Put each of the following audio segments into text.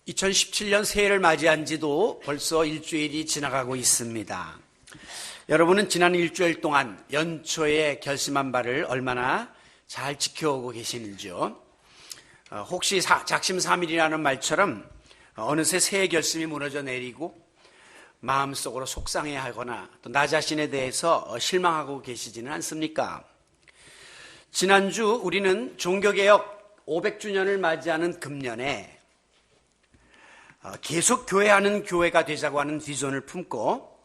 2017년 새해를 맞이한 지도 벌써 일주일이 지나가고 있습니다. 여러분은 지난 일주일 동안 연초에 결심한 바를 얼마나 잘 지켜오고 계시는지요? 혹시 작심삼일이라는 말처럼 어느새 새해 결심이 무너져 내리고 마음속으로 속상해하거나 또 나 자신에 대해서 실망하고 계시지는 않습니까? 지난주 우리는 종교개혁 500주년을 맞이하는 금년에 계속 교회하는 교회가 되자고 하는 비전을 품고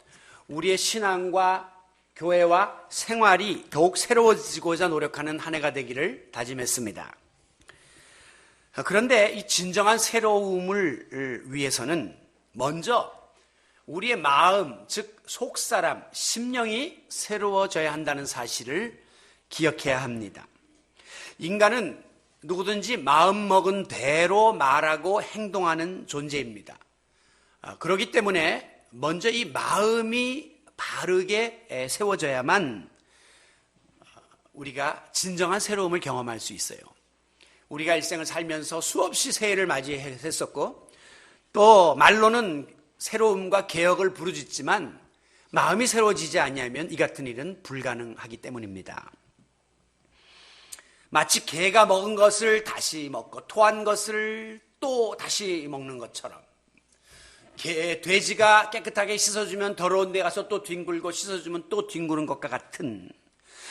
우리의 신앙과 교회와 생활이 더욱 새로워지고자 노력하는 한 해가 되기를 다짐했습니다. 그런데 이 진정한 새로움을 위해서는 먼저 우리의 마음, 즉 속사람, 심령이 새로워져야 한다는 사실을 기억해야 합니다. 인간은 누구든지 마음먹은 대로 말하고 행동하는 존재입니다. 그렇기 때문에 먼저 이 마음이 바르게 세워져야만 우리가 진정한 새로움을 경험할 수 있어요. 우리가 일생을 살면서 수없이 새해를 맞이했었고 또 말로는 새로움과 개혁을 부르짖지만 마음이 새로워지지 않으면 이 같은 일은 불가능하기 때문입니다. 마치 개가 먹은 것을 다시 먹고 토한 것을 또 다시 먹는 것처럼 돼지가 깨끗하게 씻어주면 더러운 데 가서 또 뒹굴고 씻어주면 또 뒹구는 것과 같은,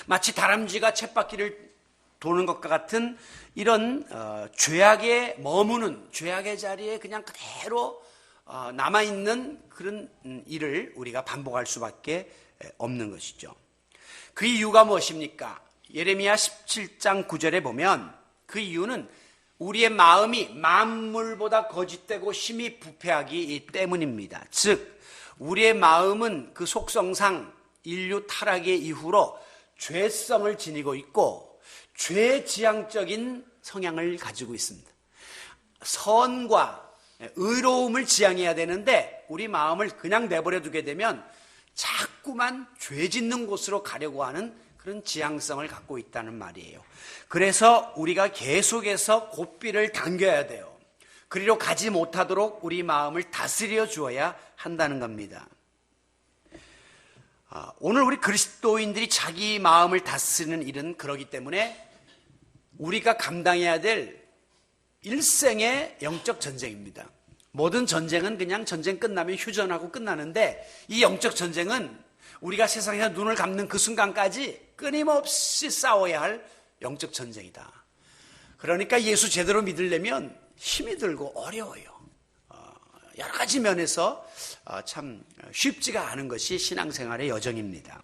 마치 다람쥐가 쳇바퀴를 도는 것과 같은 이런 죄악에 머무는, 죄악의 자리에 그냥 그대로 남아있는 그런 일을 우리가 반복할 수밖에 없는 것이죠. 그 이유가 무엇입니까? 예레미야 17장 9절에 보면 그 이유는 우리의 마음이 만물보다 거짓되고 심히 부패하기 때문입니다. 즉 우리의 마음은 그 속성상 인류 타락의 이후로 죄성을 지니고 있고 죄지향적인 성향을 가지고 있습니다. 선과 의로움을 지향해야 되는데 우리 마음을 그냥 내버려 두게 되면 자꾸만 죄 짓는 곳으로 가려고 하는 그런 지향성을 갖고 있다는 말이에요. 그래서 우리가 계속해서 고삐를 당겨야 돼요. 그리로 가지 못하도록 우리 마음을 다스려 주어야 한다는 겁니다. 오늘 우리 그리스도인들이 자기 마음을 다스리는 일은 그러기 때문에 우리가 감당해야 될 일생의 영적 전쟁입니다. 모든 전쟁은 그냥 전쟁 끝나면 휴전하고 끝나는데 이 영적 전쟁은 우리가 세상에서 눈을 감는 그 순간까지 끊임없이 싸워야 할 영적 전쟁이다. 그러니까 예수 제대로 믿으려면 힘이 들고 어려워요. 여러 가지 면에서 참 쉽지가 않은 것이 신앙생활의 여정입니다.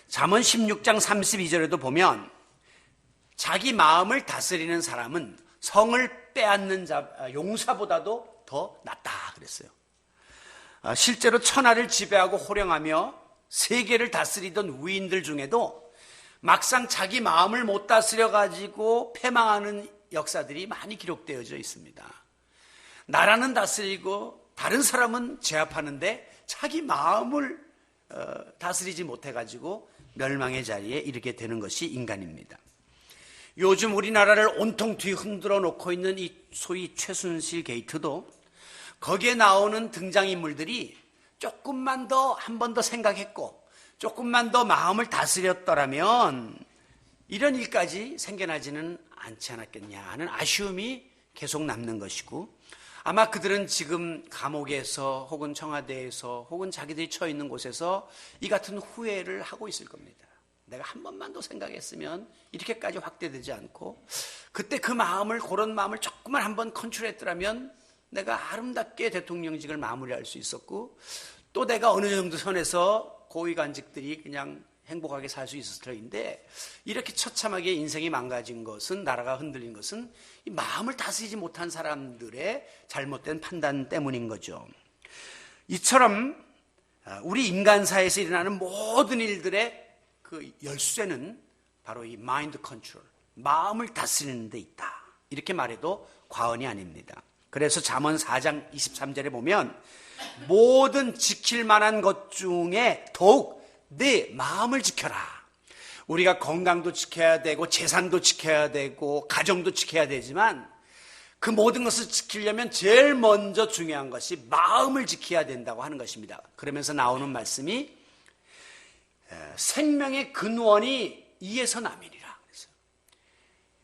잠언 16장 32절에도 보면 자기 마음을 다스리는 사람은 성을 빼앗는 용사보다도 더 낫다 그랬어요. 실제로 천하를 지배하고 호령하며 세계를 다스리던 위인들 중에도 막상 자기 마음을 못 다스려 가지고 패망하는 역사들이 많이 기록되어져 있습니다. 나라는 다스리고 다른 사람은 제압하는데 자기 마음을 다스리지 못해 가지고 멸망의 자리에 이르게 되는 것이 인간입니다. 요즘 우리나라를 온통 뒤흔들어 놓고 있는 이 소위 최순실 게이트도 거기에 나오는 등장인물들이 조금만 더 한 번 더 생각했고 조금만 더 마음을 다스렸더라면 이런 일까지 생겨나지는 않지 않았겠냐 하는 아쉬움이 계속 남는 것이고 아마 그들은 지금 감옥에서 혹은 청와대에서 혹은 자기들이 처해 있는 곳에서 이 같은 후회를 하고 있을 겁니다. 내가 한 번만 더 생각했으면 이렇게까지 확대되지 않고 그때 그 마음을, 그런 마음을 조금만 한번 컨트롤했더라면 내가 아름답게 대통령직을 마무리할 수 있었고 또 내가 어느 정도 선에서 고위관직들이 그냥 행복하게 살 수 있었을 터인데 이렇게 처참하게 인생이 망가진 것은, 나라가 흔들린 것은 이 마음을 다스리지 못한 사람들의 잘못된 판단 때문인 거죠. 이처럼 우리 인간사에서 일어나는 모든 일들의 그 열쇠는 바로 이 마인드 컨트롤, 마음을 다스리는 데 있다. 이렇게 말해도 과언이 아닙니다. 그래서 잠언 4장 23절에 보면 모든 지킬 만한 것 중에 더욱 내 마음을 지켜라. 우리가 건강도 지켜야 되고 재산도 지켜야 되고 가정도 지켜야 되지만 그 모든 것을 지키려면 제일 먼저 중요한 것이 마음을 지켜야 된다고 하는 것입니다. 그러면서 나오는 말씀이 생명의 근원이 이에서 남이니라. 그래서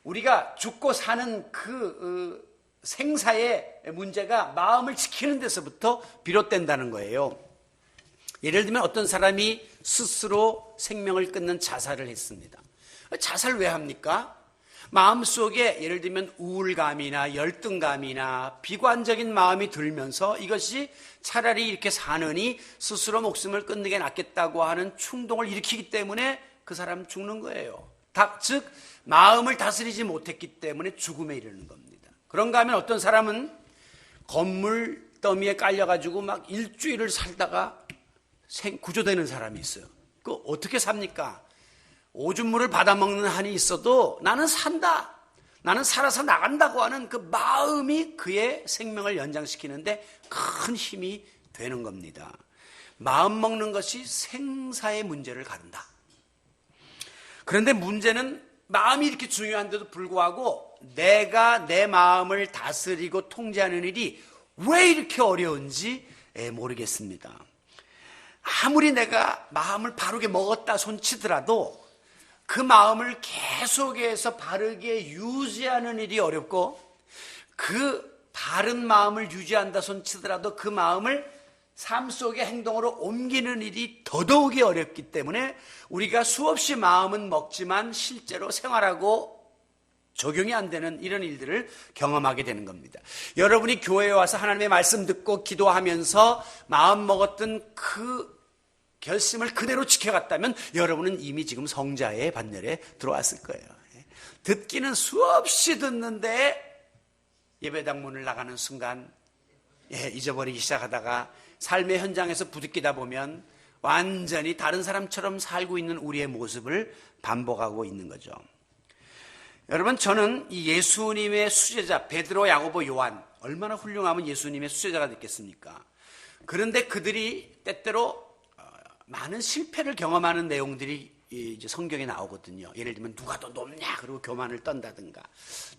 우리가 죽고 사는 그 생사의 문제가 마음을 지키는 데서부터 비롯된다는 거예요. 예를 들면 어떤 사람이 스스로 생명을 끊는 자살을 했습니다. 자살 왜 합니까? 마음속에 예를 들면 우울감이나 열등감이나 비관적인 마음이 들면서 이것이 차라리 이렇게 사느니 스스로 목숨을 끊는 게 낫겠다고 하는 충동을 일으키기 때문에 그 사람 죽는 거예요. 즉 마음을 다스리지 못했기 때문에 죽음에 이르는 겁니다. 그런가 하면 어떤 사람은 건물 더미에 깔려가지고 막 일주일을 살다가 구조되는 사람이 있어요. 그 어떻게 삽니까? 오줌물을 받아먹는 한이 있어도 나는 산다, 나는 살아서 나간다고 하는 그 마음이 그의 생명을 연장시키는데 큰 힘이 되는 겁니다. 마음 먹는 것이 생사의 문제를 가른다. 그런데 문제는 마음이 이렇게 중요한데도 불구하고 내가 내 마음을 다스리고 통제하는 일이 왜 이렇게 어려운지 모르겠습니다. 아무리 내가 마음을 바르게 먹었다 손치더라도 그 마음을 계속해서 바르게 유지하는 일이 어렵고, 그 바른 마음을 유지한다 손치더라도 그 마음을 삶 속의 행동으로 옮기는 일이 더더욱이 어렵기 때문에 우리가 수없이 마음은 먹지만 실제로 생활하고 적용이 안 되는 이런 일들을 경험하게 되는 겁니다. 여러분이 교회에 와서 하나님의 말씀 듣고 기도하면서 마음 먹었던 그 결심을 그대로 지켜갔다면 여러분은 이미 지금 성자의 반열에 들어왔을 거예요. 듣기는 수없이 듣는데 예배당 문을 나가는 순간 잊어버리기 시작하다가 삶의 현장에서 부딪히다 보면 완전히 다른 사람처럼 살고 있는 우리의 모습을 반복하고 있는 거죠. 여러분, 저는 이 예수님의 수제자 베드로, 야고보, 요한 얼마나 훌륭하면 예수님의 수제자가 됐겠습니까? 그런데 그들이 때때로 많은 실패를 경험하는 내용들이 이제 성경에 나오거든요. 예를 들면 누가 더 높냐 그리고 교만을 떤다든가.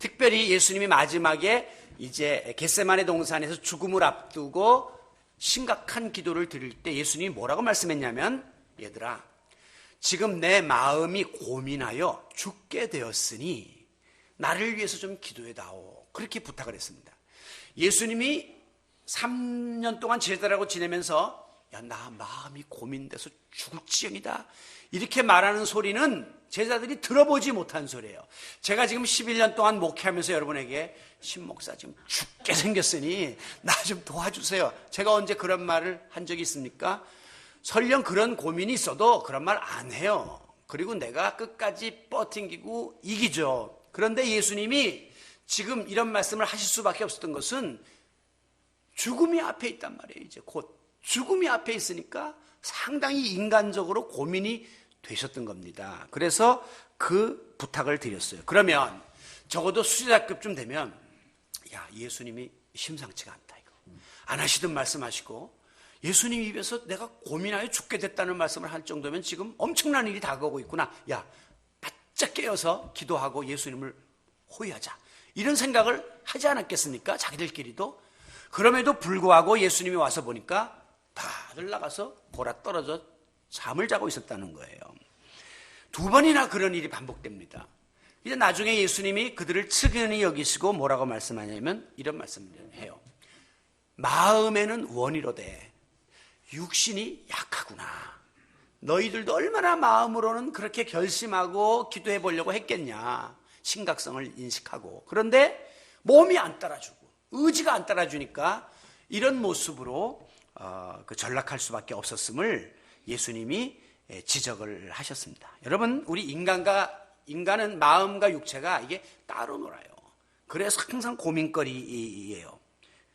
특별히 예수님이 마지막에 이제 겟세마네 동산에서 죽음을 앞두고 심각한 기도를 드릴 때 예수님이 뭐라고 말씀했냐면, 얘들아, 지금 내 마음이 고민하여 죽게 되었으니 나를 위해서 좀 기도해다오. 그렇게 부탁을 했습니다. 예수님이 3년 동안 제자라고 지내면서 야, 나 마음이 고민돼서 죽을 지경이다, 이렇게 말하는 소리는 제자들이 들어보지 못한 소리예요. 제가 지금 11년 동안 목회하면서 여러분에게 신목사 지금 죽게 생겼으니 나 좀 도와주세요, 제가 언제 그런 말을 한 적이 있습니까? 설령 그런 고민이 있어도 그런 말 안 해요. 그리고 내가 끝까지 버팅기고 이기죠. 그런데 예수님이 지금 이런 말씀을 하실 수밖에 없었던 것은 죽음이 앞에 있단 말이에요. 이제 곧 죽음이 앞에 있으니까 상당히 인간적으로 고민이 되셨던 겁니다. 그래서 그 부탁을 드렸어요. 그러면 적어도 수제자급쯤 되면 야, 예수님이 심상치가 않다, 이거 안 하시던 말씀하시고 예수님 입에서 내가 고민하여 죽게 됐다는 말씀을 할 정도면 지금 엄청난 일이 다가오고 있구나. 야, 바짝 깨어서 기도하고 예수님을 호위하자, 이런 생각을 하지 않았겠습니까? 자기들끼리도. 그럼에도 불구하고 예수님이 와서 보니까 다들 나가서 골아 떨어져 잠을 자고 있었다는 거예요. 2번이나 그런 일이 반복됩니다. 이제 나중에 예수님이 그들을 측은히 여기시고 뭐라고 말씀하냐면 이런 말씀을 해요. 마음에는 원이로되 육신이 약하구나. 너희들도 얼마나 마음으로는 그렇게 결심하고 기도해 보려고 했겠냐, 심각성을 인식하고. 그런데 몸이 안 따라주고 의지가 안 따라주니까 이런 모습으로 전락할 수밖에 없었음을 예수님이 지적을 하셨습니다. 여러분, 우리 인간은 마음과 육체가 이게 따로 놀아요. 그래서 항상 고민거리예요.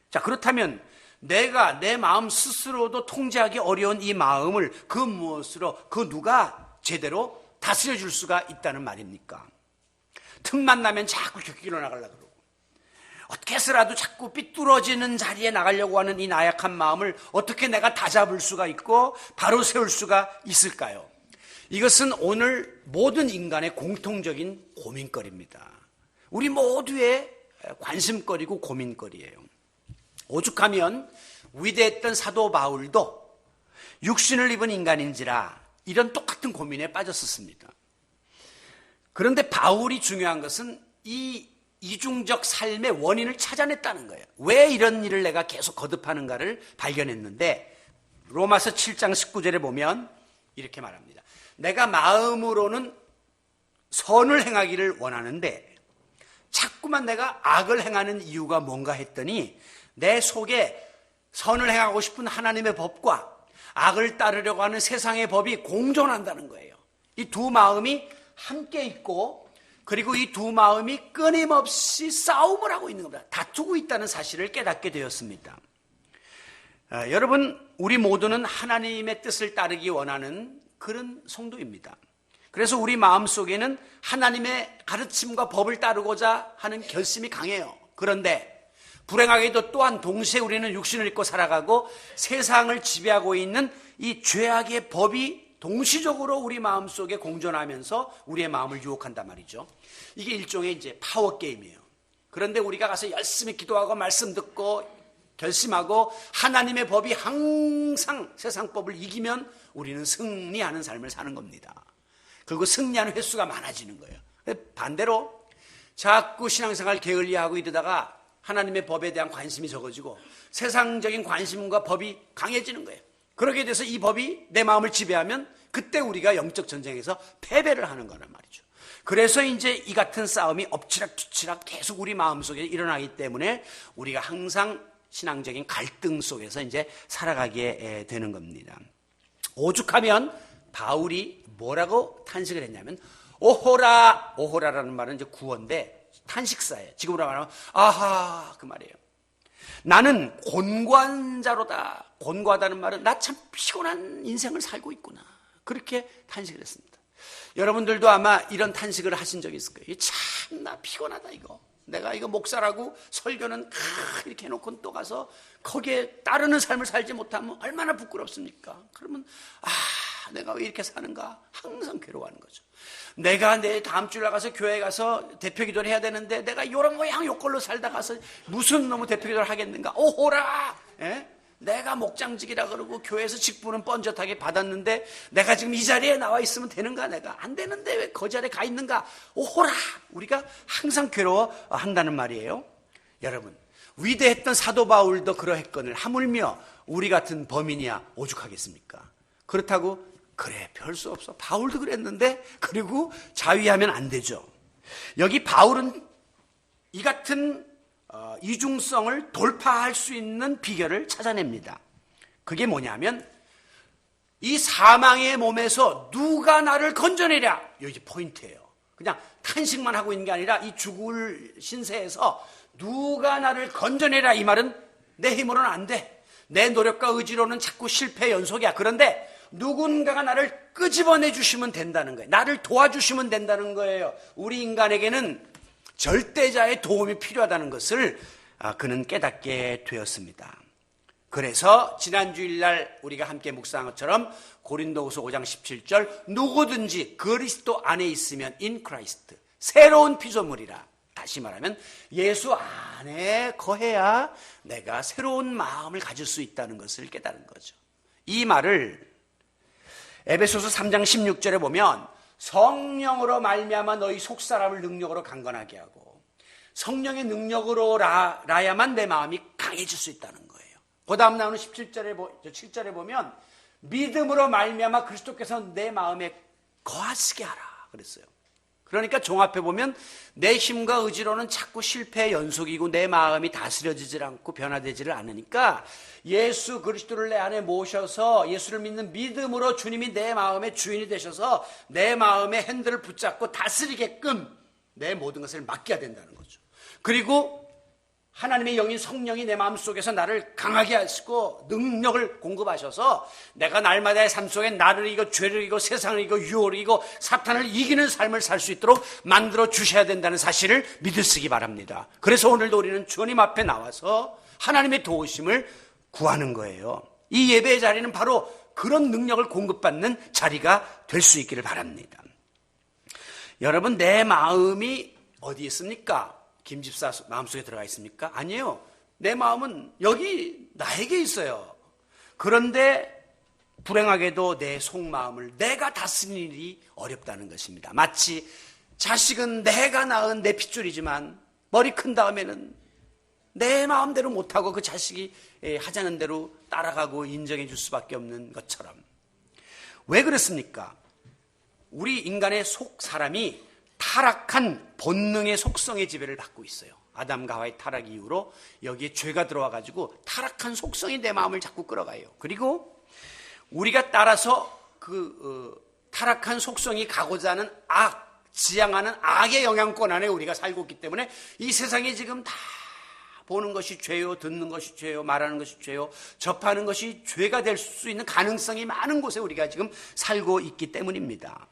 자, 그렇다면 내가 내 마음 스스로도 통제하기 어려운 이 마음을 그 무엇으로, 그 누가 제대로 다스려 줄 수가 있다는 말입니까? 틈만 나면 자꾸 격기로 나가려고 그러고 어떻게 해서라도 자꾸 삐뚤어지는 자리에 나가려고 하는 이 나약한 마음을 어떻게 내가 다잡을 수가 있고 바로 세울 수가 있을까요? 이것은 오늘 모든 인간의 공통적인 고민거리입니다. 우리 모두의 관심거리고 고민거리예요. 오죽하면 위대했던 사도 바울도 육신을 입은 인간인지라 이런 똑같은 고민에 빠졌었습니다. 그런데 바울이 중요한 것은 이 이중적 삶의 원인을 찾아냈다는 거예요. 왜 이런 일을 내가 계속 거듭하는가를 발견했는데 로마서 7장 19절에 보면 이렇게 말합니다. 내가 마음으로는 선을 행하기를 원하는데 자꾸만 내가 악을 행하는 이유가 뭔가 했더니 내 속에 선을 행하고 싶은 하나님의 법과 악을 따르려고 하는 세상의 법이 공존한다는 거예요. 이 두 마음이 함께 있고 그리고 이 두 마음이 끊임없이 싸움을 하고 있는 겁니다. 다투고 있다는 사실을 깨닫게 되었습니다. 여러분, 우리 모두는 하나님의 뜻을 따르기 원하는 그런 성도입니다. 그래서 우리 마음속에는 하나님의 가르침과 법을 따르고자 하는 결심이 강해요. 그런데 불행하게도 또한 동시에 우리는 육신을 입고 살아가고 세상을 지배하고 있는 이 죄악의 법이 동시적으로 우리 마음속에 공존하면서 우리의 마음을 유혹한단 말이죠. 이게 일종의 이제 파워 게임이에요. 그런데 우리가 가서 열심히 기도하고 말씀 듣고 결심하고 하나님의 법이 항상 세상 법을 이기면 우리는 승리하는 삶을 사는 겁니다. 그리고 승리하는 횟수가 많아지는 거예요. 반대로 자꾸 신앙생활 게을리하고 이러다가 하나님의 법에 대한 관심이 적어지고 세상적인 관심과 법이 강해지는 거예요. 그렇게 돼서 이 법이 내 마음을 지배하면 그때 우리가 영적 전쟁에서 패배를 하는 거란 말이죠. 그래서 이제 이 같은 싸움이 엎치락뒤치락 계속 우리 마음속에 일어나기 때문에 우리가 항상 신앙적인 갈등 속에서 이제 살아가게 되는 겁니다. 오죽하면 바울이 뭐라고 탄식을 했냐면 오호라, 오호라라는 말은 이제 구어인데 탄식사예요. 지금으로 말하면 아하 그 말이에요. 나는 곤고한 자로다. 곤고하다는 말은 나 참 피곤한 인생을 살고 있구나. 그렇게 탄식을 했습니다. 여러분들도 아마 이런 탄식을 하신 적이 있을 거예요. 참 나 피곤하다 이거. 내가 이거 목사라고 설교는 이렇게 해놓고 또 가서 거기에 따르는 삶을 살지 못하면 얼마나 부끄럽습니까? 그러면 내가 왜 이렇게 사는가? 항상 괴로워하는 거죠. 내가 내 다음 주에 나가서 교회에 가서 대표 기도를 해야 되는데 내가 이런 모양 요걸로 살다 가서 무슨 놈의 대표 기도를 하겠는가? 오호라! 예? 내가 목장직이라 그러고 교회에서 직분은 뻔젓하게 받았는데 내가 지금 이 자리에 나와 있으면 되는가? 내가 안 되는데 왜 그 자리에 가 있는가? 오호라! 우리가 항상 괴로워한다는 말이에요. 여러분, 위대했던 사도 바울도 그러했거늘 하물며 우리 같은 범인이야 오죽하겠습니까? 그렇다고 그래 별 수 없어. 바울도 그랬는데 그리고 자위하면 안 되죠. 여기 바울은 이 같은 이중성을 돌파할 수 있는 비결을 찾아냅니다. 그게 뭐냐면 이 사망의 몸에서 누가 나를 건져내랴. 여기 포인트예요. 그냥 탄식만 하고 있는 게 아니라 이 죽을 신세에서 누가 나를 건져내랴. 이 말은 내 힘으로는 안 돼. 내 노력과 의지로는 자꾸 실패 연속이야. 그런데 누군가가 나를 끄집어내 주시면 된다는 거예요. 나를 도와주시면 된다는 거예요. 우리 인간에게는 절대자의 도움이 필요하다는 것을 그는 깨닫게 되었습니다. 그래서 지난 주일날 우리가 함께 묵상한 것처럼 고린도후서 5장 17절 누구든지 그리스도 안에 있으면 in Christ 새로운 피조물이라. 다시 말하면 예수 안에 거해야 내가 새로운 마음을 가질 수 있다는 것을 깨달은 거죠. 이 말을 에베소서 3장 16절에 보면 성령으로 말미암아 너희 속사람을 능력으로 강건하게 하고 성령의 능력으로 라야만 내 마음이 강해질 수 있다는 거예요. 그 다음 나오는 7절에 보면 믿음으로 말미암아 그리스도께서 내 마음에 거하시게 하라 그랬어요. 그러니까 종합해 보면 내 힘과 의지로는 자꾸 실패의 연속이고 내 마음이 다스려지질 않고 변화되지를 않으니까 예수 그리스도를 내 안에 모셔서 예수를 믿는 믿음으로 주님이 내 마음의 주인이 되셔서 내 마음의 핸들을 붙잡고 다스리게끔 내 모든 것을 맡겨야 된다는 거죠. 그리고 하나님의 영인 성령이 내 마음속에서 나를 강하게 하시고 능력을 공급하셔서 내가 날마다의 삶 속에 나를 이기고 죄를 이기고 세상을 이기고 유혹을 이기고 사탄을 이기는 삶을 살 수 있도록 만들어 주셔야 된다는 사실을 믿으시기 바랍니다. 그래서 오늘도 우리는 주님 앞에 나와서 하나님의 도우심을 구하는 거예요. 이 예배의 자리는 바로 그런 능력을 공급받는 자리가 될 수 있기를 바랍니다. 여러분, 내 마음이 어디 있습니까? 김 집사 마음속에 들어가 있습니까? 아니에요. 내 마음은 여기 나에게 있어요. 그런데 불행하게도 내 속마음을 내가 다스리는 일이 어렵다는 것입니다. 마치 자식은 내가 낳은 내 핏줄이지만 머리 큰 다음에는 내 마음대로 못하고 그 자식이 하자는 대로 따라가고 인정해 줄 수밖에 없는 것처럼. 왜 그렇습니까? 우리 인간의 속 사람이 타락한 본능의 속성의 지배를 받고 있어요. 아담과 하와의 타락 이후로 여기에 죄가 들어와가지고 타락한 속성이 내 마음을 자꾸 끌어가요. 그리고 우리가 따라서 타락한 속성이 가고자 하는 지향하는 악의 영향권 안에 우리가 살고 있기 때문에 이 세상에 지금 다 보는 것이 죄요, 듣는 것이 죄요, 말하는 것이 죄요, 접하는 것이 죄가 될 수 있는 가능성이 많은 곳에 우리가 지금 살고 있기 때문입니다.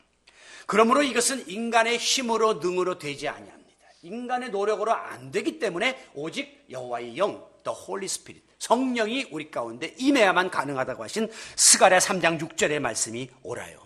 그러므로 이것은 인간의 힘으로 능으로 되지 아니합니다. 인간의 노력으로 안 되기 때문에 오직 여호와의 영, The Holy Spirit, 성령이 우리 가운데 임해야만 가능하다고 하신 스가랴 3장 6절의 말씀이 옳아요.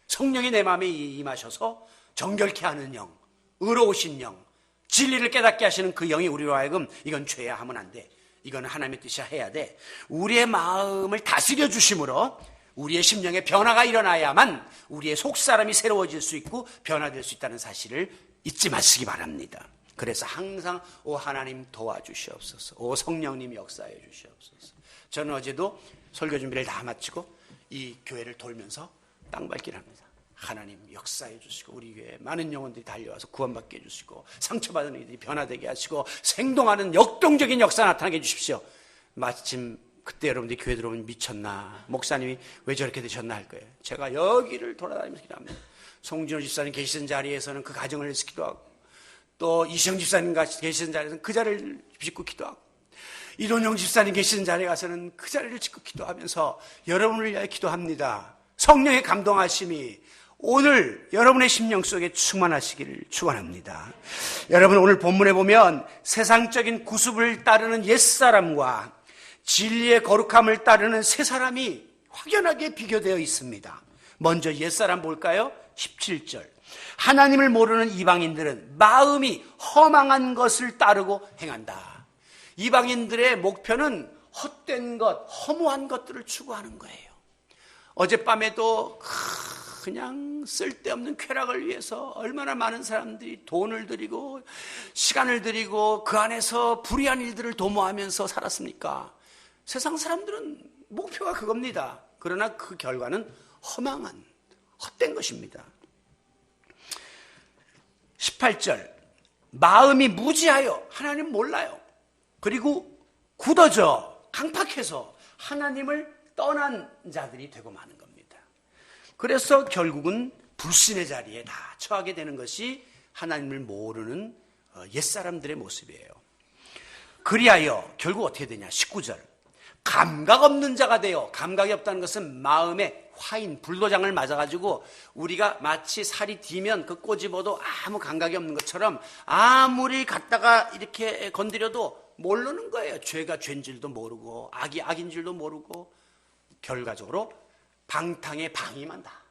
성령이 내 마음에 임하셔서 정결케 하는 영, 의로우신 영, 진리를 깨닫게 하시는 그 영이 우리로 하여금 이건 죄야 하면 안 돼, 이건 하나님의 뜻이야 해야 돼, 우리의 마음을 다스려 주심으로 우리의 심령에 변화가 일어나야만 우리의 속사람이 새로워질 수 있고 변화될 수 있다는 사실을 잊지 마시기 바랍니다. 그래서 항상 오 하나님 도와주시옵소서, 오 성령님 역사해 주시옵소서. 저는 어제도 설교 준비를 다 마치고 이 교회를 돌면서 땅밟기를 합니다. 하나님 역사해 주시고 우리 교회에 많은 영혼들이 달려와서 구원받게 해주시고 상처받은 이들이 변화되게 하시고 생동하는 역동적인 역사 나타나게 해주십시오. 마침 그때 여러분들이 교회 들어오면 미쳤나, 목사님이 왜 저렇게 되셨나 할 거예요. 제가 여기를 돌아다니면서 기도합니다. 송진호 집사님 계시던 자리에서는 그 가정을 위해서 기도하고, 또 이시영 집사님 계시던 자리에서는 그 자리를 짚고 기도하고, 이론영 집사님 계시던 자리에 가서는 그 자리를 짚고 기도하면서 여러분을 위하여 기도합니다. 성령의 감동하심이 오늘 여러분의 심령 속에 충만하시기를 축원합니다. 여러분, 오늘 본문에 보면 세상적인 구습을 따르는 옛사람과 진리의 거룩함을 따르는 새 사람이 확연하게 비교되어 있습니다. 먼저 옛사람 볼까요? 17절. 하나님을 모르는 이방인들은 마음이 허망한 것을 따르고 행한다. 이방인들의 목표는 헛된 것, 허무한 것들을 추구하는 거예요. 어젯밤에도 그냥 쓸데없는 쾌락을 위해서 얼마나 많은 사람들이 돈을 들이고 시간을 들이고 그 안에서 불의한 일들을 도모하면서 살았습니까? 세상 사람들은 목표가 그겁니다. 그러나 그 결과는 허망한, 헛된 것입니다. 18절. 마음이 무지하여 하나님 몰라요. 그리고 굳어져 강팍해서 하나님을 떠난 자들이 되고 마는 겁니다. 그래서 결국은 불신의 자리에 다 처하게 되는 것이 하나님을 모르는 옛사람들의 모습이에요. 그리하여 결국 어떻게 되냐? 19절. 감각 없는 자가 되어, 감각이 없다는 것은 마음에 화인, 불도장을 맞아가지고 우리가 마치 살이 디면 그 꼬집어도 아무 감각이 없는 것처럼 아무리 갖다가 이렇게 건드려도 모르는 거예요. 죄가 죄인 줄도 모르고 악이 악인 줄도 모르고 결과적으로 방탕에 방임한다.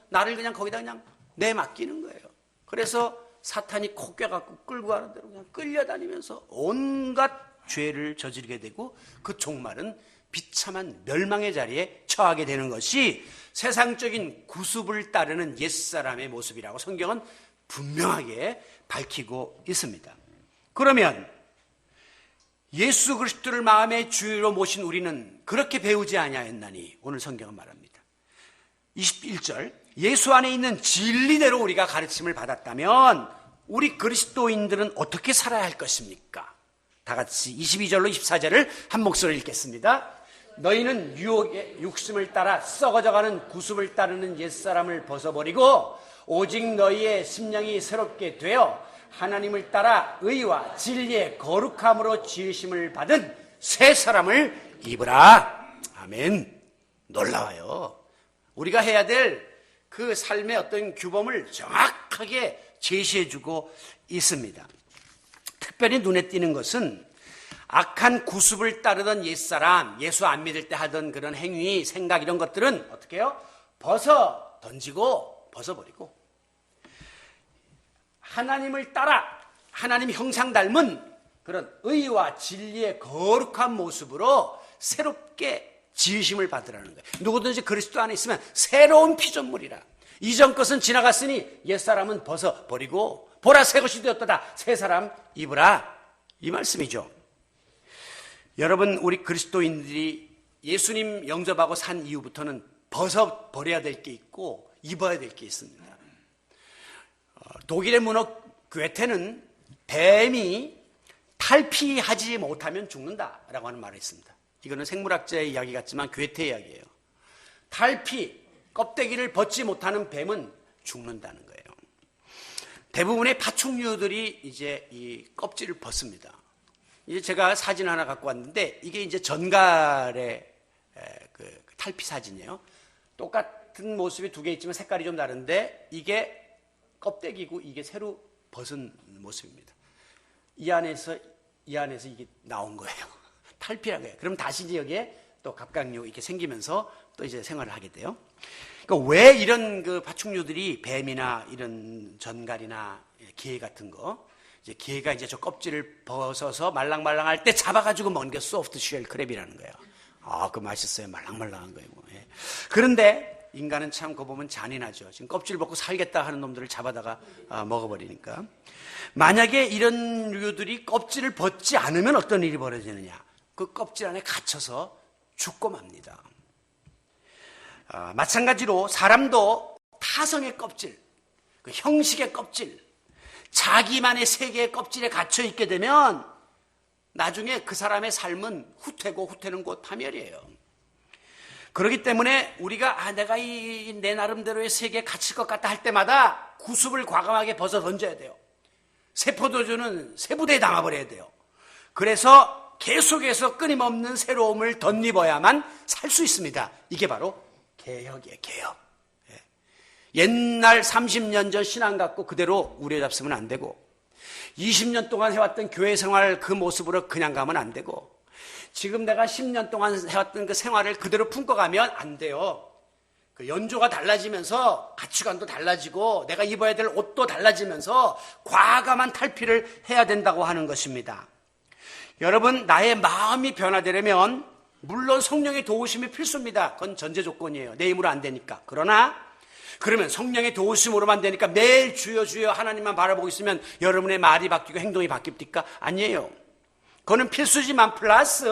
나를 그냥 거기다 그냥 내맡기는 거예요. 그래서 사탄이 코 껴갖고 끌고 가는 대로 그냥 끌려다니면서 온갖 죄를 저지르게 되고 그 종말은 비참한 멸망의 자리에 처하게 되는 것이 세상적인 구습을 따르는 옛사람의 모습이라고 성경은 분명하게 밝히고 있습니다. 그러면 예수 그리스도를 마음의 주로 모신 우리는 그렇게 배우지 아니하였나니? 오늘 성경은 말합니다. 21절. 예수 안에 있는 진리대로 우리가 가르침을 받았다면 우리 그리스도인들은 어떻게 살아야 할 것입니까? 다 같이 22절로 24절을 한 목소리로 읽겠습니다. 너희는 유혹의 육심을 따라 썩어져가는 구습을 따르는 옛사람을 벗어버리고 오직 너희의 심령이 새롭게 되어 하나님을 따라 의와 진리의 거룩함으로 지으심을 받은 새 사람을 입으라. 아멘. 놀라워요. 우리가 해야 될 그 삶의 어떤 규범을 정확하게 제시해주고 있습니다. 특별히 눈에 띄는 것은 악한 구습을 따르던 옛사람, 예수 안 믿을 때 하던 그런 행위, 생각 이런 것들은 어떻게 해요? 던지고 벗어버리고 하나님을 따라 하나님 형상 닮은 그런 의와 진리의 거룩한 모습으로 새롭게 지으심을 받으라는 거예요. 누구든지 그리스도 안에 있으면 새로운 피조물이라. 이전 것은 지나갔으니 옛사람은 벗어버리고 보라 새 것이 되었도다. 새 사람 입으라. 이 말씀이죠. 여러분, 우리 그리스도인들이 예수님 영접하고 산 이후부터는 벗어버려야 될 게 있고 입어야 될 게 있습니다. 독일의 문학 괴테는 뱀이 탈피하지 못하면 죽는다라고 하는 말이 있습니다. 이거는 생물학자의 이야기 같지만 괴테 이야기예요. 탈피, 껍데기를 벗지 못하는 뱀은 죽는다는 거예요. 대부분의 파충류들이 이제 이 껍질을 벗습니다. 이제 제가 사진 하나 갖고 왔는데 이게 이제 전갈의 그 탈피 사진이에요. 똑같은 모습이 두 개 있지만 색깔이 좀 다른데 이게 껍데기고 이게 새로 벗은 모습입니다. 이 안에서 이게 나온 거예요. 탈피라고 해요. 그럼 다시 이제 여기에 또 갑각류 이렇게 생기면서 또 이제 생활을 하게 돼요. 그러니까 왜 이런 그 파충류들이 뱀이나 이런 전갈이나 개 같은 거, 이제 개가 이제 저 껍질을 벗어서 말랑말랑할 때 잡아가지고 먹는 게 소프트 쉘 크랩이라는 거예요. 아, 그거 맛있어요. 말랑말랑한 거예요. 예. 그런데 인간은 참 그거 보면 잔인하죠. 지금 껍질 벗고 살겠다 하는 놈들을 잡아다가 먹어버리니까. 만약에 이런 류들이 껍질을 벗지 않으면 어떤 일이 벌어지느냐. 그 껍질 안에 갇혀서 죽고 맙니다. 마찬가지로 사람도 타성의 껍질, 그 형식의 껍질, 자기만의 세계의 껍질에 갇혀 있게 되면 나중에 그 사람의 삶은 후퇴고 후퇴는 곧 파멸이에요. 그렇기 때문에 우리가 내가 내 나름대로의 세계에 갇힐 것 같다 할 때마다 구습을 과감하게 벗어 던져야 돼요. 새 포도주는 새 부대에 담아버려야 돼요. 그래서 계속해서 끊임없는 새로움을 덧입어야만 살 수 있습니다. 이게 바로 개혁이에요. 개혁. 옛날 30년 전 신앙 갖고 그대로 우려잡으면 안 되고 20년 동안 해왔던 교회 생활 그 모습으로 그냥 가면 안 되고 지금 내가 10년 동안 해왔던 그 생활을 그대로 품고 가면 안 돼요. 그 연조가 달라지면서 가치관도 달라지고 내가 입어야 될 옷도 달라지면서 과감한 탈피를 해야 된다고 하는 것입니다. 여러분, 나의 마음이 변화되려면 물론 성령의 도우심이 필수입니다. 그건 전제 조건이에요. 내 힘으로 안 되니까. 그러면 성령의 도우심으로만 되니까 매일 주여 주여 하나님만 바라보고 있으면 여러분의 말이 바뀌고 행동이 바뀝니까? 아니에요. 그거는 필수지만 플러스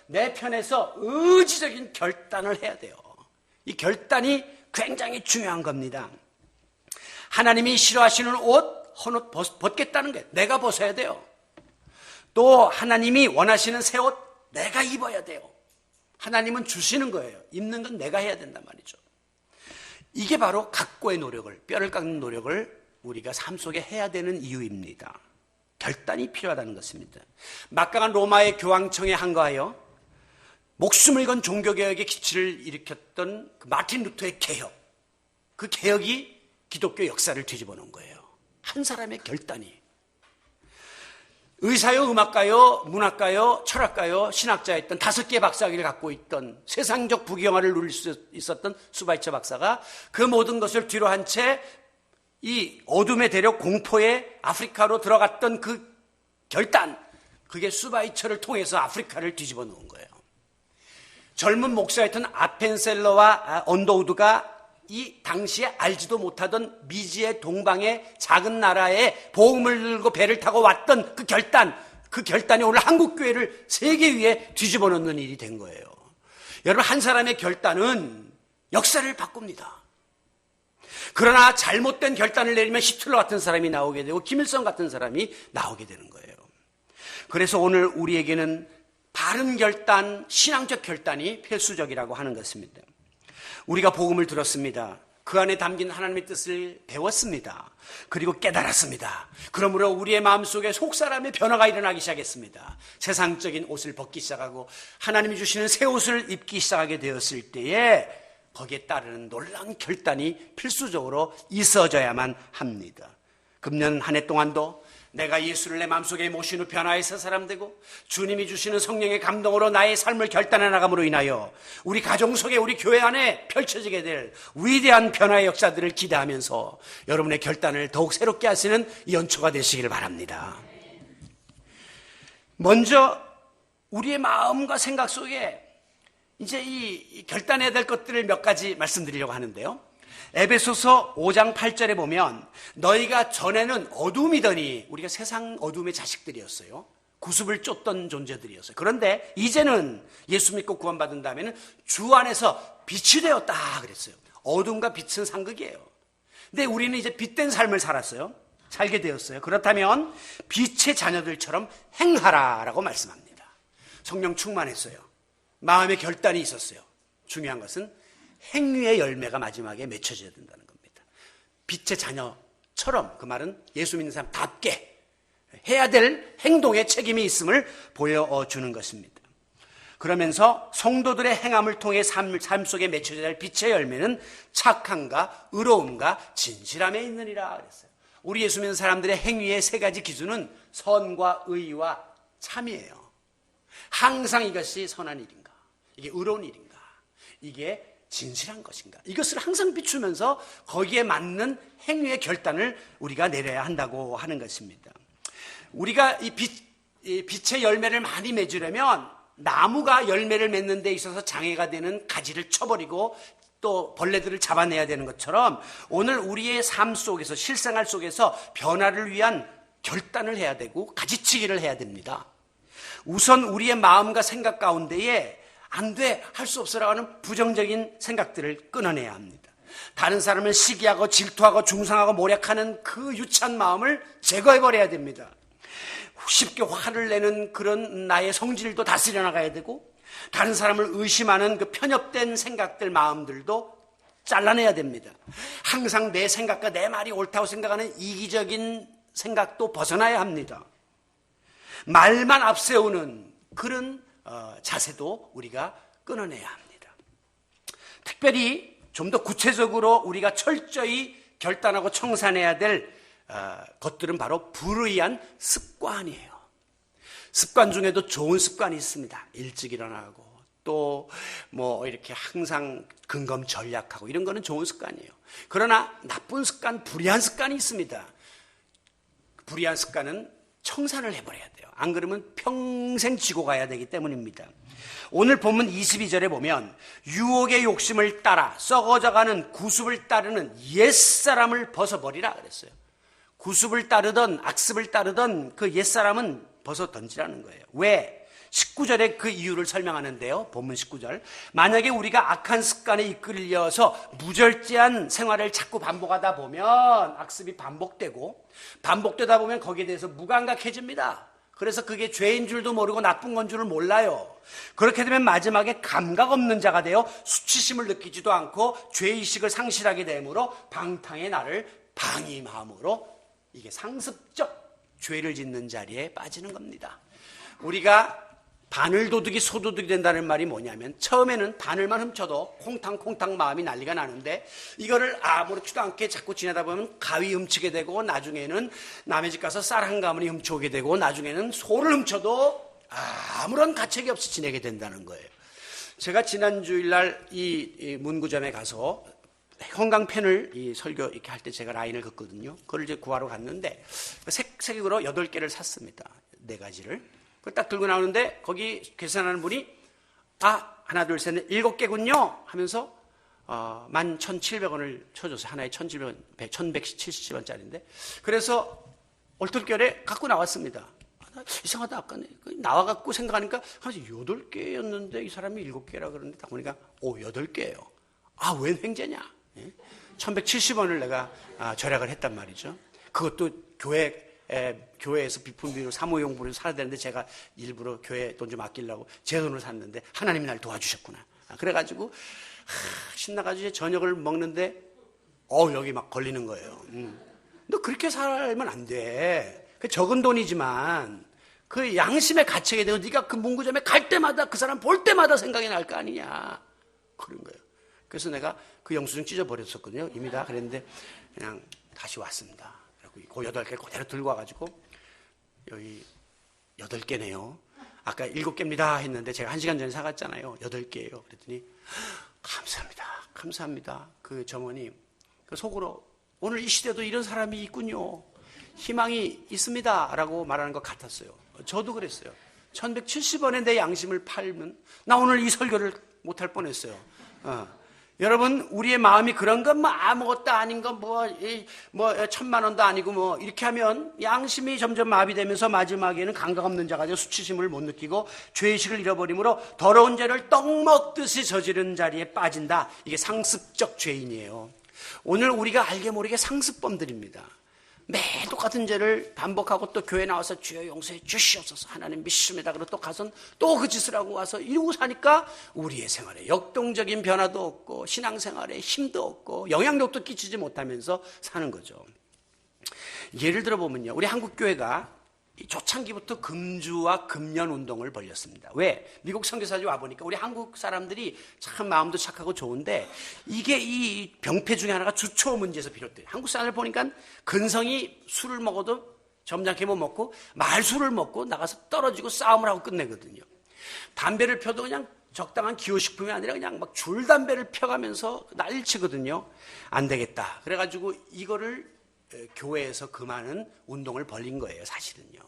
내 편에서 의지적인 결단을 해야 돼요. 이 결단이 굉장히 중요한 겁니다. 하나님이 싫어하시는 옷, 헌옷 벗겠다는 게 내가 벗어야 돼요. 또 하나님이 원하시는 새 옷 내가 입어야 돼요. 하나님은 주시는 거예요. 입는 건 내가 해야 된단 말이죠. 이게 바로 각고의 노력을, 뼈를 깎는 노력을 우리가 삶 속에 해야 되는 이유입니다. 결단이 필요하다는 것입니다. 막강한 로마의 교황청에 항거하여 목숨을 건 종교개혁의 기치를 일으켰던 그 마틴 루터의 개혁, 그 개혁이 기독교 역사를 뒤집어 놓은 거예요. 한 사람의 결단이. 의사요, 음악가요, 문학가요, 철학가요, 신학자였던 5개의 박사학위를 갖고 있던 세상적 부귀영화를 누릴 수 있었던 수바이처 박사가 그 모든 것을 뒤로 한 채 이 어둠의 대륙 공포의 아프리카로 들어갔던 그 결단, 그게 수바이처를 통해서 아프리카를 뒤집어 놓은 거예요. 젊은 목사였던 아펜셀러와 언더우드가 이 당시에 알지도 못하던 미지의 동방의 작은 나라에 복음을 들고 배를 타고 왔던 그 결단이 오늘 한국교회를 세계 위에 뒤집어 놓는 일이 된 거예요. 여러분, 한 사람의 결단은 역사를 바꿉니다. 그러나 잘못된 결단을 내리면 히틀러 같은 사람이 나오게 되고 김일성 같은 사람이 나오게 되는 거예요. 그래서 오늘 우리에게는 바른 결단, 신앙적 결단이 필수적이라고 하는 것입니다. 우리가 복음을 들었습니다. 그 안에 담긴 하나님의 뜻을 배웠습니다. 그리고 깨달았습니다. 그러므로 우리의 마음속에 속사람의 변화가 일어나기 시작했습니다. 세상적인 옷을 벗기 시작하고 하나님이 주시는 새 옷을 입기 시작하게 되었을 때에 거기에 따르는 놀라운 결단이 필수적으로 있어져야만 합니다. 금년 한 해 동안도 내가 예수를 내 마음속에 모신 후 변화의 새 사람 되고 주님이 주시는 성령의 감동으로 나의 삶을 결단해 나감으로 인하여 우리 가정 속에 우리 교회 안에 펼쳐지게 될 위대한 변화의 역사들을 기대하면서 여러분의 결단을 더욱 새롭게 하시는 연초가 되시길 바랍니다. 먼저 우리의 마음과 생각 속에 이제 이 결단해야 될 것들을 몇 가지 말씀드리려고 하는데요. 에베소서 5장 8절에 보면 너희가 전에는 어둠이더니 우리가 세상 어둠의 자식들이었어요. 구습을 쫓던 존재들이었어요. 그런데 이제는 예수 믿고 구원받은 다음에는 주 안에서 빛이 되었다 그랬어요. 어둠과 빛은 상극이에요. 근데 우리는 이제 빛된 삶을 살게 되었어요. 그렇다면 빛의 자녀들처럼 행하라라고 말씀합니다. 성령 충만했어요. 마음의 결단이 있었어요. 중요한 것은 행위의 열매가 마지막에 맺혀져야 된다는 겁니다. 빛의 자녀처럼, 그 말은 예수 믿는 사람답게 해야 될 행동에 책임이 있음을 보여주는 것입니다. 그러면서 성도들의 행함을 통해 삶 속에 맺혀져야 할 빛의 열매는 착함과 의로움과 진실함에 있느니라 그랬어요. 우리 예수 믿는 사람들의 행위의 세 가지 기준은 선과 의와 참이에요. 항상 이것이 선한 일인가? 이게 의로운 일인가? 이게 진실한 것인가? 이것을 항상 비추면서 거기에 맞는 행위의 결단을 우리가 내려야 한다고 하는 것입니다. 우리가 이 빛의 열매를 많이 맺으려면 나무가 열매를 맺는 데 있어서 장애가 되는 가지를 쳐버리고 또 벌레들을 잡아내야 되는 것처럼 오늘 우리의 삶 속에서 실생활 속에서 변화를 위한 결단을 해야 되고 가지치기를 해야 됩니다. 우선 우리의 마음과 생각 가운데에 안 돼, 할 수 없어라고 하는 부정적인 생각들을 끊어내야 합니다. 다른 사람을 시기하고 질투하고 중상하고 모략하는 그 유치한 마음을 제거해버려야 됩니다. 쉽게 화를 내는 그런 나의 성질도 다스려 나가야 되고 다른 사람을 의심하는 그 편협된 생각들, 마음들도 잘라내야 됩니다. 항상 내 생각과 내 말이 옳다고 생각하는 이기적인 생각도 벗어나야 합니다. 말만 앞세우는 그런 자세도 우리가 끊어내야 합니다. 특별히 좀 더 구체적으로 우리가 철저히 결단하고 청산해야 될 것들은 바로 불의한 습관이에요. 습관 중에도 좋은 습관이 있습니다. 일찍 일어나고 또 뭐 이렇게 항상 근검절약하고 이런 거는 좋은 습관이에요. 그러나 나쁜 습관, 불의한 습관이 있습니다. 불의한 습관은 청산을 해버려야 돼요. 안 그러면 평생 지고 가야 되기 때문입니다. 오늘 본문 22절에 보면 유혹의 욕심을 따라 썩어져가는 구습을 따르는 옛사람을 벗어버리라 그랬어요. 구습을 따르던 악습을 따르던 그 옛사람은 벗어 던지라는 거예요. 왜? 19절에 그 이유를 설명하는데요. 본문 19절. 만약에 우리가 악한 습관에 이끌려서 무절제한 생활을 자꾸 반복하다 보면 악습이 반복되다 보면 거기에 대해서 무감각해집니다. 그래서 그게 죄인 줄도 모르고 나쁜 건 줄을 몰라요. 그렇게 되면 마지막에 감각 없는 자가 되어 수치심을 느끼지도 않고 죄의식을 상실하게 되므로 방탕의 나를 방임함으로 이게 상습적 죄를 짓는 자리에 빠지는 겁니다. 우리가 바늘도둑이 소도둑이 된다는 말이 뭐냐면 처음에는 바늘만 훔쳐도 콩탕콩탕 마음이 난리가 나는데 이거를 아무렇지도 않게 자꾸 지내다 보면 가위 훔치게 되고 나중에는 남의 집 가서 쌀 한 가문이 훔쳐오게 되고 나중에는 소를 훔쳐도 아무런 가책이 없이 지내게 된다는 거예요. 제가 지난 주일날 이 문구점에 가서 형광펜을 이 설교 이렇게 할 때 제가 라인을 긋거든요. 그걸 이제 구하러 갔는데 색으로 8개를 샀습니다. 4가지를. 그걸 딱 들고 나오는데 거기 계산하는 분이 하나 둘 셋 넷 7개군요 하면서 11,700원을 쳐줬어요. 하나에 1,700원, 1,170원짜리인데 그래서 얼떨결에 갖고 나왔습니다. 이상하다 아까 나와갖고 생각하니까 한 8개였는데 이 사람이 7개라 그러는데 딱 보니까 8개예요. 웬 횡재냐. 1,170원을 내가 절약을 했단 말이죠. 그것도 교회에서 비품비로 사무용품으로 사야 되는데 제가 일부러 교회 돈 좀 아끼려고 제 돈으로 샀는데 하나님이 날 도와주셨구나. 그래가지고 신나가지고 저녁을 먹는데 여기 막 걸리는 거예요. 너 그렇게 살면 안 돼. 그 적은 돈이지만 그 양심의 가책에 대해서 네가 그 문구점에 갈 때마다 그 사람 볼 때마다 생각이 날 거 아니냐. 그런 거예요. 그래서 내가 그 영수증 찢어버렸었거든요. 이미 다 그랬는데 그냥 다시 왔습니다. 그 8개 그대로 들고 와가지고 여기 8개네요. 아까 7개입니다 했는데 제가 1시간 전에 사갔잖아요. 8개예요. 그랬더니 감사합니다. 감사합니다. 그 점원이 그 속으로 오늘 이 시대도 이런 사람이 있군요. 희망이 있습니다. 라고 말하는 것 같았어요. 저도 그랬어요. 1170원에 내 양심을 팔면 나 오늘 이 설교를 못할 뻔했어요. 여러분, 우리의 마음이 그런 건 뭐 아무것도 아닌 건 뭐 1000만 원도 아니고 뭐 이렇게 하면 양심이 점점 마비되면서 마지막에는 감각 없는 자가 되어 수치심을 못 느끼고 죄의식을 잃어버림으로 더러운 죄를 떡 먹듯이 저지른 자리에 빠진다. 이게 상습적 죄인이에요. 오늘 우리가 알게 모르게 상습범들입니다. 매일 똑같은 죄를 반복하고 또 교회 나와서 주여 용서해 주시옵소서 하나님 믿습니다. 그리고 또 가서 또 그 짓을 하고 와서 이러고 사니까 우리의 생활에 역동적인 변화도 없고 신앙생활에 힘도 없고 영향력도 끼치지 못하면서 사는 거죠. 예를 들어 보면요, 우리 한국교회가 초창기부터 금주와 금연 운동을 벌였습니다. 왜? 미국 선교사들이 와보니까 우리 한국 사람들이 참 마음도 착하고 좋은데 이게 이 병폐 중에 하나가 주초 문제에서 비롯돼요. 한국 사람을 보니까 근성이 술을 먹어도 점잖게 못 먹고 말술을 먹고 나가서 떨어지고 싸움을 하고 끝내거든요. 담배를 펴도 그냥 적당한 기호식품이 아니라 그냥 막 줄담배를 펴가면서 난리치거든요. 안 되겠다. 그래가지고 이거를 교회에서 그 많은 운동을 벌린 거예요, 사실은요.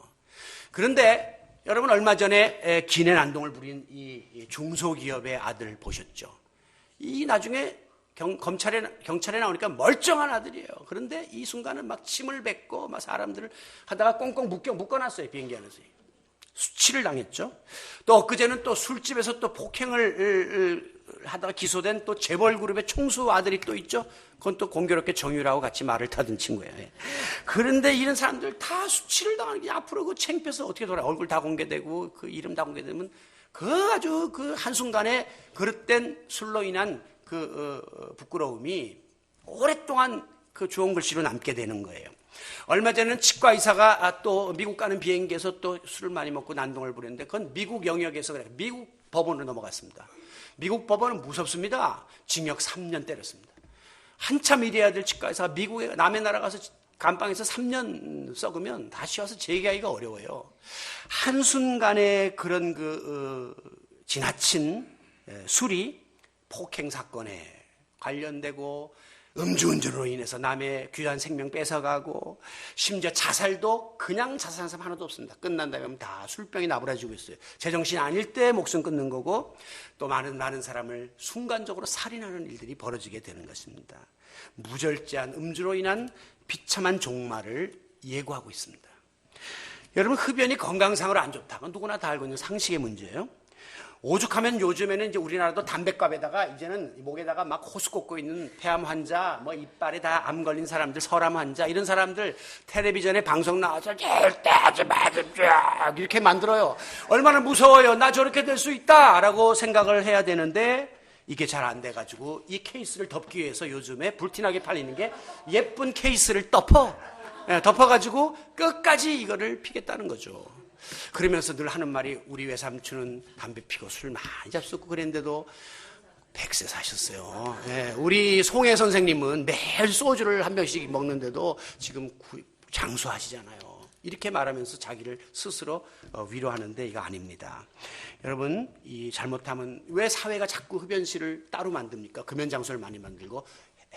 그런데 여러분 얼마 전에 기내 난동을 부린 이 중소기업의 아들 보셨죠? 이 나중에 경찰에 나오니까 멀쩡한 아들이에요. 그런데 이 순간은 막 침을 뱉고 막 사람들을 하다가 꽁꽁 묶어놨어요, 비행기 안에서. 수치를 당했죠. 또 엊그제는 또 술집에서 또 폭행을 하다가 기소된 또 재벌 그룹의 총수 아들이 또 있죠. 그건 또 공교롭게 정유라고 같이 말을 타던 친구예요. 그런데 이런 사람들 다 수치를 당하는 게 앞으로 그 창피해서 어떻게 돌아요? 얼굴 다 공개되고 그 이름 다 공개되면 그 아주 그 한순간에 그릇된 술로 인한 그 부끄러움이 오랫동안 그 좋은 글씨로 남게 되는 거예요. 얼마 전에는 치과 의사가 또 미국 가는 비행기에서 또 술을 많이 먹고 난동을 부렸는데 그건 미국 영역에서 그래 미국 법원으로 넘어갔습니다. 미국 법원은 무섭습니다. 징역 3년 때렸습니다. 한참 일해야 될 치과 의사가 미국에 남의 나라 가서 감방에서 3년 썩으면 다시 와서 재개하기가 어려워요. 한순간에 그런 지나친 술이 폭행 사건에 관련되고 음주운전으로 인해서 남의 귀한 생명 뺏어가고 심지어 자살도 그냥 자살한 사람 하나도 없습니다. 끝난 다음에 다 술병이 나부라지고 있어요. 제정신 아닐 때 목숨 끊는 거고 또 많은 사람을 순간적으로 살인하는 일들이 벌어지게 되는 것입니다. 무절제한 음주로 인한 비참한 종말을 예고하고 있습니다. 여러분, 흡연이 건강상으로 안 좋다. 그건 누구나 다 알고 있는 상식의 문제예요. 오죽하면 요즘에는 이제 우리나라도 담뱃갑에다가 이제는 목에다가 막 호수 꽂고 있는 폐암 환자, 뭐 이빨에 다 암 걸린 사람들, 설암 환자, 이런 사람들 텔레비전에 방송 나와서 절대 하지 마십시오. 이렇게 만들어요. 얼마나 무서워요. 나 저렇게 될 수 있다. 라고 생각을 해야 되는데 이게 잘 안 돼가지고 이 케이스를 덮기 위해서 요즘에 불티나게 팔리는 게 예쁜 케이스를 덮어가지고 끝까지 이거를 피겠다는 거죠. 그러면서 늘 하는 말이 우리 외삼촌은 담배 피고 술 많이 잡수고 그랬는데도 100세 사셨어요. 네, 우리 송혜 선생님은 매일 소주를 한 병씩 먹는데도 지금 장수하시잖아요. 이렇게 말하면서 자기를 스스로 위로하는데 이거 아닙니다. 여러분, 이 잘못하면 왜 사회가 자꾸 흡연실을 따로 만듭니까? 금연장소를 많이 만들고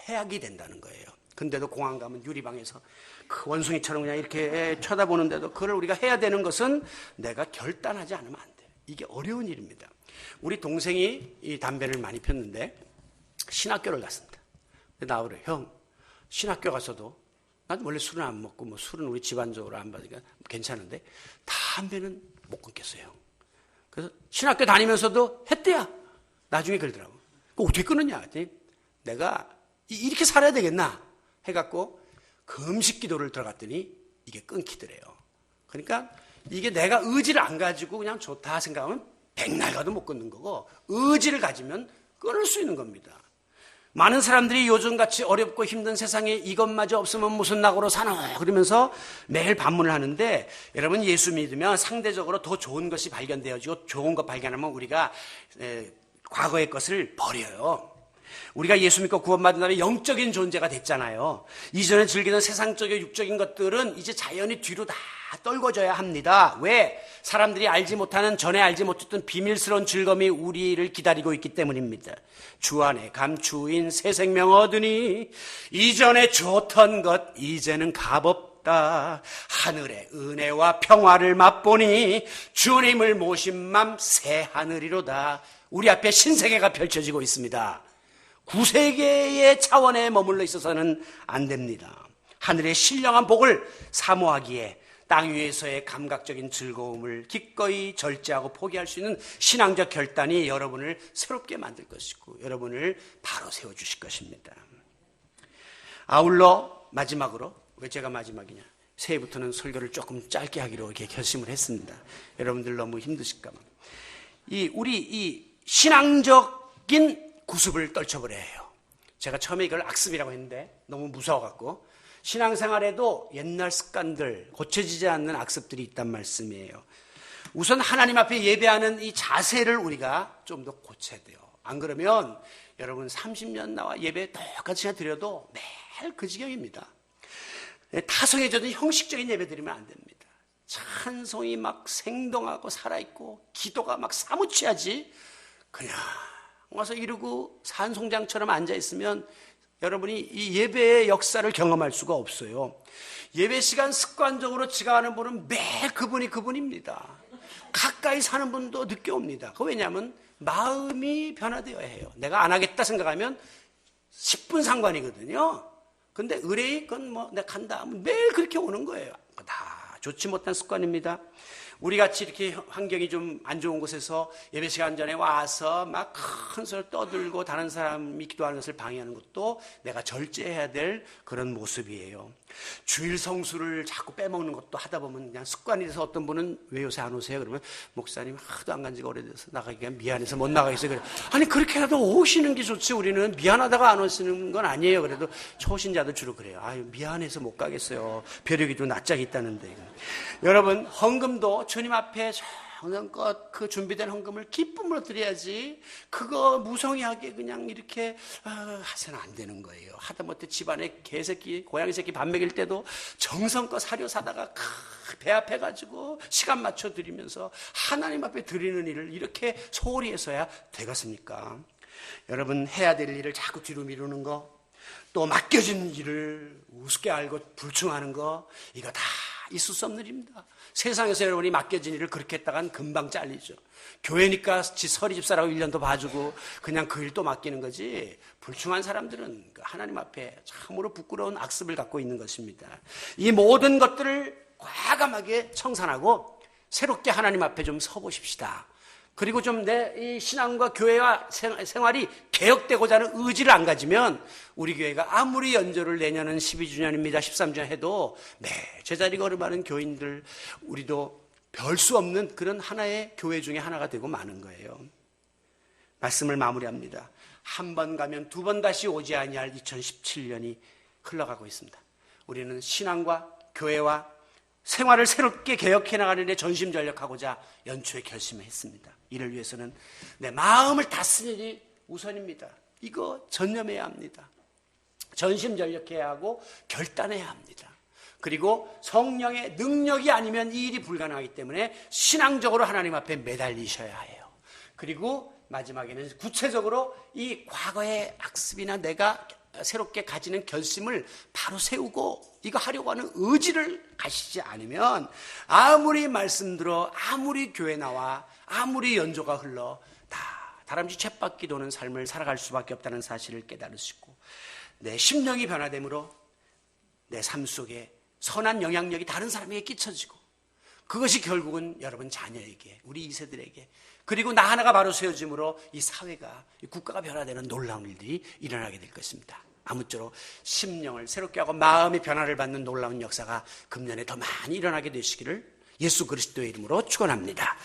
해악이 된다는 거예요. 근데도 공항 가면 유리방에서 그 원숭이처럼 그냥 이렇게 쳐다보는데도 그걸 우리가 해야 되는 것은 내가 결단하지 않으면 안 돼요. 이게 어려운 일입니다. 우리 동생이 이 담배를 많이 폈는데 신학교를 갔습니다. 나 그래, 형, 신학교 가서도 난 원래 술은 안 먹고 뭐 술은 우리 집안적으로 안 받으니까 괜찮은데 담배는 못 끊겠어요. 그래서 신학교 다니면서도 했대야. 나중에 그러더라고. 어떻게 끊느냐? 내가 이렇게 살아야 되겠나? 해갖고 금식 기도를 들어갔더니 이게 끊기더래요. 그러니까 이게 내가 의지를 안 가지고 그냥 좋다 생각하면 백날 가도 못 끊는 거고 의지를 가지면 끊을 수 있는 겁니다. 많은 사람들이 요즘같이 어렵고 힘든 세상에 이것마저 없으면 무슨 낙으로 사노 그러면서 매일 반문을 하는데 여러분, 예수 믿으면 상대적으로 더 좋은 것이 발견되어지고 좋은 것 발견하면 우리가 과거의 것을 버려요. 우리가 예수 믿고 구원받은 다음에 영적인 존재가 됐잖아요. 이전에 즐기던 세상적인 육적인 것들은 이제 자연히 뒤로 다 떨궈져야 합니다. 왜? 사람들이 알지 못하는, 전에 알지 못했던 비밀스러운 즐거움이 우리를 기다리고 있기 때문입니다. 주 안에 감추인 새 생명 얻으니 이전에 좋던 것 이제는 값없다. 하늘의 은혜와 평화를 맛보니 주님을 모신 맘 새 하늘이로다. 우리 앞에 신세계가 펼쳐지고 있습니다. 구세계의 차원에 머물러 있어서는 안 됩니다. 하늘의 신령한 복을 사모하기에 땅 위에서의 감각적인 즐거움을 기꺼이 절제하고 포기할 수 있는 신앙적 결단이 여러분을 새롭게 만들 것이고 여러분을 바로 세워주실 것입니다. 아울러 마지막으로, 왜 제가 마지막이냐, 새해부터는 설교를 조금 짧게 하기로 이렇게 결심을 했습니다. 여러분들 너무 힘드실까 봐. 우리 신앙적인 구습을 떨쳐버려야 해요. 제가 처음에 이걸 악습이라고 했는데 너무 무서워갖고, 신앙생활에도 옛날 습관들, 고쳐지지 않는 악습들이 있단 말씀이에요. 우선 하나님 앞에 예배하는 이 자세를 우리가 좀 더 고쳐야 돼요. 안 그러면 여러분 30년 나와 예배 똑같이 드려도 매일 그 지경입니다. 타성해져도 형식적인 예배 드리면 안 됩니다. 찬송이 막 생동하고 살아있고 기도가 막 사무치하지, 그냥 와서 이러고 산송장처럼 앉아있으면 여러분이 이 예배의 역사를 경험할 수가 없어요. 예배 시간 습관적으로 지각하는 분은 매일 그분입니다. 가까이 사는 분도 늦게 옵니다. 그거 왜냐하면 마음이 변화되어야 해요. 내가 안 하겠다 생각하면 10분 상관이거든요. 근데 의뢰인 건 뭐 내가 간다 하면 매일 그렇게 오는 거예요. 다 좋지 못한 습관입니다. 우리 같이 이렇게 환경이 좀 안 좋은 곳에서 예배 시간 전에 와서 막 큰 소리 떠들고 다른 사람이 기도하는 것을 방해하는 것도 내가 절제해야 될 그런 모습이에요. 주일 성수를 자꾸 빼먹는 것도 하다 보면 그냥 습관이 돼서, 어떤 분은 왜 요새 안 오세요? 그러면 목사님 하도 안 간 지가 오래돼서 나가기가 미안해서 못 나가겠어요. 그래. 아니 그렇게라도 오시는 게 좋지, 우리는 미안하다가 안 오시는 건 아니에요. 그래도 초신자들 주로 그래요. 아유 미안해서 못 가겠어요. 벼룩이도 낯짝이 있다는데. 여러분, 헌금도 주님 앞에 정성껏 그 준비된 헌금을 기쁨으로 드려야지, 그거 무성의하게 그냥 이렇게 하서는 안 되는 거예요. 하다못해 집안에 개새끼, 고양이 새끼 밥 먹일 때도 정성껏 사료 사다가 배합해가지고 시간 맞춰 드리면서 하나님 앞에 드리는 일을 이렇게 소홀히 해서야 되겠습니까? 여러분, 해야 될 일을 자꾸 뒤로 미루는 거, 또 맡겨진 일을 우습게 알고 불충하는 거, 이거 다 있을 수 없는 일입니다. 세상에서 여러분이 맡겨진 일을 그렇게 했다간 금방 잘리죠. 교회니까 서리 집사라고 1년 더 봐주고 그냥 그 일 또 맡기는 거지, 불충한 사람들은 하나님 앞에 참으로 부끄러운 악습을 갖고 있는 것입니다. 이 모든 것들을 과감하게 청산하고 새롭게 하나님 앞에 좀 서보십시다. 그리고 좀 내 이 신앙과 교회와 생활이 개혁되고자 하는 의지를 안 가지면 우리 교회가 아무리 연조를 내년은 12주년입니다, 13주년 해도 매 제자리 걸음하는 교인들, 우리도 별 수 없는 그런 하나의 교회 중에 하나가 되고 마는 거예요. 말씀을 마무리합니다. 한 번 가면 두 번 다시 오지 아니할 2017년이 흘러가고 있습니다. 우리는 신앙과 교회와 생활을 새롭게 개혁해 나가는 데 전심전력하고자 연초에 결심을 했습니다. 이를 위해서는 내 마음을 다스리는 일이 우선입니다. 이거 전념해야 합니다. 전심전력해야 하고 결단해야 합니다. 그리고 성령의 능력이 아니면 이 일이 불가능하기 때문에 신앙적으로 하나님 앞에 매달리셔야 해요. 그리고 마지막에는 구체적으로 이 과거의 악습이나 내가 새롭게 가지는 결심을 바로 세우고 이거 하려고 하는 의지를 가시지 않으면 아무리 말씀 들어, 아무리 교회 나와, 아무리 연조가 흘러 다람쥐 쳇바퀴 도는 삶을 살아갈 수밖에 없다는 사실을 깨달으시고 내 심령이 변화됨으로 내 삶 속에 선한 영향력이 다른 사람에게 끼쳐지고 그것이 결국은 여러분 자녀에게, 우리 2세들에게, 그리고 나 하나가 바로 세워짐으로 이 사회가, 이 국가가 변화되는 놀라운 일들이 일어나게 될 것입니다. 아무쪼록 심령을 새롭게 하고 마음의 변화를 받는 놀라운 역사가 금년에 더 많이 일어나게 되시기를 예수 그리스도의 이름으로 축원합니다.